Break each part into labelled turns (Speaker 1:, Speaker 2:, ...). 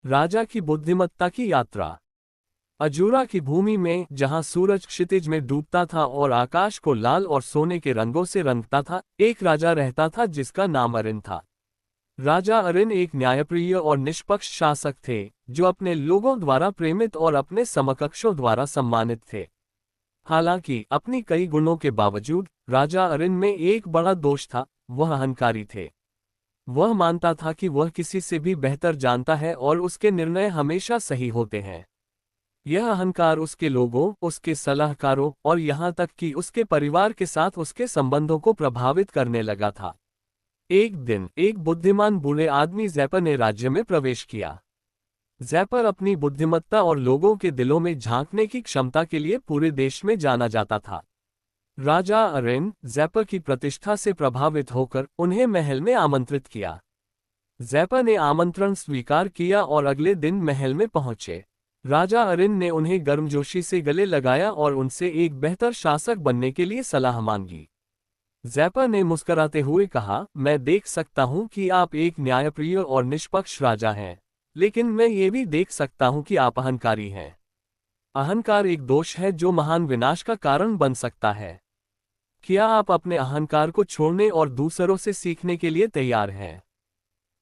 Speaker 1: राजा की बुद्धिमत्ता की यात्रा। अजूरा की भूमि में, जहां सूरज क्षितिज में डूबता था और आकाश को लाल और सोने के रंगों से रंगता था, एक राजा रहता था जिसका नाम अरिन था। राजा अरिन एक न्यायप्रिय और निष्पक्ष शासक थे, जो अपने लोगों द्वारा प्रेमित और अपने समकक्षों द्वारा सम्मानित थे। हालांकि अपनी कई गुणों के बावजूद राजा अरिन में एक बड़ा दोष था, वह अहंकारी थे। वह मानता था कि वह किसी से भी बेहतर जानता है और उसके निर्णय हमेशा सही होते हैं। यह अहंकार उसके लोगों, उसके सलाहकारों और यहाँ तक कि उसके परिवार के साथ उसके संबंधों को प्रभावित करने लगा था। एक दिन एक बुद्धिमान बूढ़े आदमी ज़ैपर ने राज्य में प्रवेश किया। ज़ैपर अपनी बुद्धिमत्ता और लोगों के दिलों में झांकने की क्षमता के लिए पूरे देश में जाना जाता था। राजा अरिन ज़ैपर की प्रतिष्ठा से प्रभावित होकर उन्हें महल में आमंत्रित किया। ज़ैपर ने आमंत्रण स्वीकार किया और अगले दिन महल में पहुंचे। राजा अरिन ने उन्हें गर्मजोशी से गले लगाया और उनसे एक बेहतर शासक बनने के लिए सलाह मांगी। ज़ैपर ने मुस्कुराते हुए कहा, मैं देख सकता हूं कि आप एक न्यायप्रिय और निष्पक्ष राजा हैं, लेकिन मैं ये भी देख सकता हूं कि आप अहंकारी हैं। अहंकार एक दोष है जो महान विनाश का कारण बन सकता है। क्या आप अपने अहंकार को छोड़ने और दूसरों से सीखने के लिए तैयार हैं?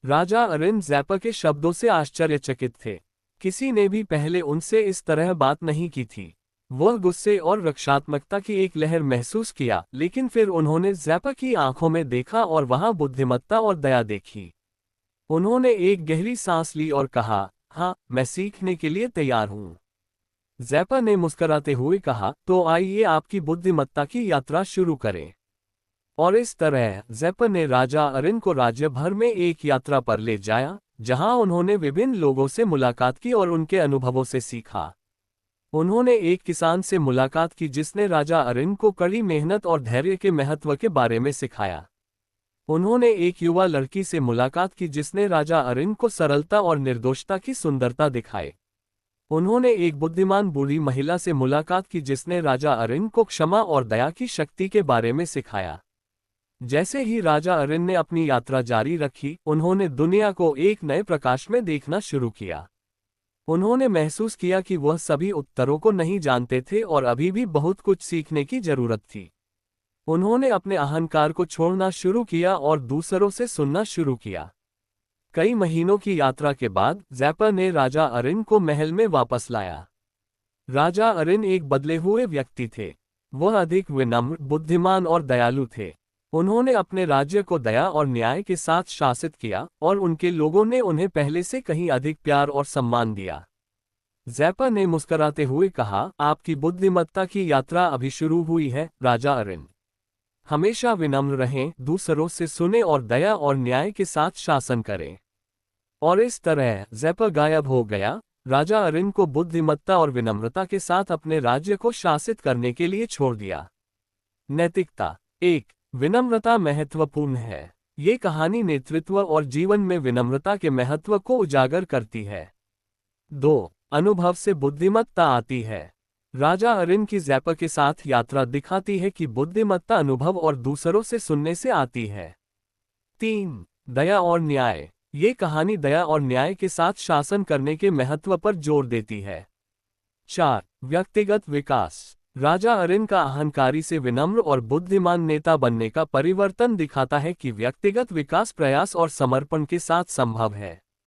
Speaker 1: राजा अरिन ज़ैपर के शब्दों से आश्चर्यचकित थे। किसी ने भी पहले उनसे इस तरह बात नहीं की थी। वह गुस्से और रक्षात्मकता की एक लहर महसूस किया, लेकिन फिर उन्होंने ज़ैपर की आंखों में देखा और वहां बुद्धिमत्ता और दया देखी। उन्होंने एक गहरी सांस ली और कहा, हाँ, मैं सीखने के लिए तैयार हूँ। ज़ैपर ने मुस्कुराते हुए कहा, तो आइए आपकी बुद्धिमत्ता की यात्रा शुरू करें। और इस तरह ज़ैपर ने राजा अरिन को राज्य भर में एक यात्रा पर ले जाया, जहां उन्होंने विभिन्न लोगों से मुलाकात की और उनके अनुभवों से सीखा। उन्होंने एक किसान से मुलाकात की जिसने राजा अरिन को कड़ी मेहनत और धैर्य के महत्व के बारे में सिखाया। उन्होंने एक युवा लड़की से मुलाकात की जिसने राजा अरिन को सरलता और निर्दोषता की सुंदरता दिखाई। उन्होंने एक बुद्धिमान बूढ़ी महिला से मुलाकात की जिसने राजा अरिन को क्षमा और दया की शक्ति के बारे में सिखाया। जैसे ही राजा अरिन ने अपनी यात्रा जारी रखी, उन्होंने दुनिया को एक नए प्रकाश में देखना शुरू किया। उन्होंने महसूस किया कि वह सभी उत्तरों को नहीं जानते थे और अभी भी बहुत कुछ सीखने की जरूरत थी। उन्होंने अपने अहंकार को छोड़ना शुरू किया और दूसरों से सुनना शुरू किया। कई महीनों की यात्रा के बाद ज़ैपर ने राजा अरिन को महल में वापस लाया। राजा अरिन एक बदले हुए व्यक्ति थे। वह अधिक विनम्र, बुद्धिमान और दयालु थे। उन्होंने अपने राज्य को दया और न्याय के साथ शासित किया और उनके लोगों ने उन्हें पहले से कहीं अधिक प्यार और सम्मान दिया। ज़ैपर ने मुस्कुराते हुए कहा, आपकी बुद्धिमत्ता की यात्रा अभी शुरू हुई है, राजा अरिन। हमेशा विनम्र रहें, दूसरों से सुने और दया और न्याय के साथ शासन करें। और इस तरह ज़ैपर गायब हो गया। राजा अरिन को बुद्धिमत्ता और विनम्रता के साथ अपने राज्य को शासित करने के लिए छोड़ दिया। नैतिकता। 1. विनम्रता महत्वपूर्ण है। ये कहानी नेतृत्व और जीवन में विनम्रता के महत्व को उजागर करती है। 2. अनुभव से बुद्धिमत्ता आती है। राजा अरिन की ज़ैपर के साथ यात्रा दिखाती है कि बुद्धिमत्ता अनुभव और दूसरों से सुनने से आती है। 3. दया और न्याय। ये कहानी दया और न्याय के साथ शासन करने के महत्व पर जोर देती है। 4. व्यक्तिगत विकास। राजा अरिन का अहंकारी से विनम्र और बुद्धिमान नेता बनने का परिवर्तन दिखाता है कि व्यक्तिगत विकास प्रयास और समर्पण के साथ संभव है।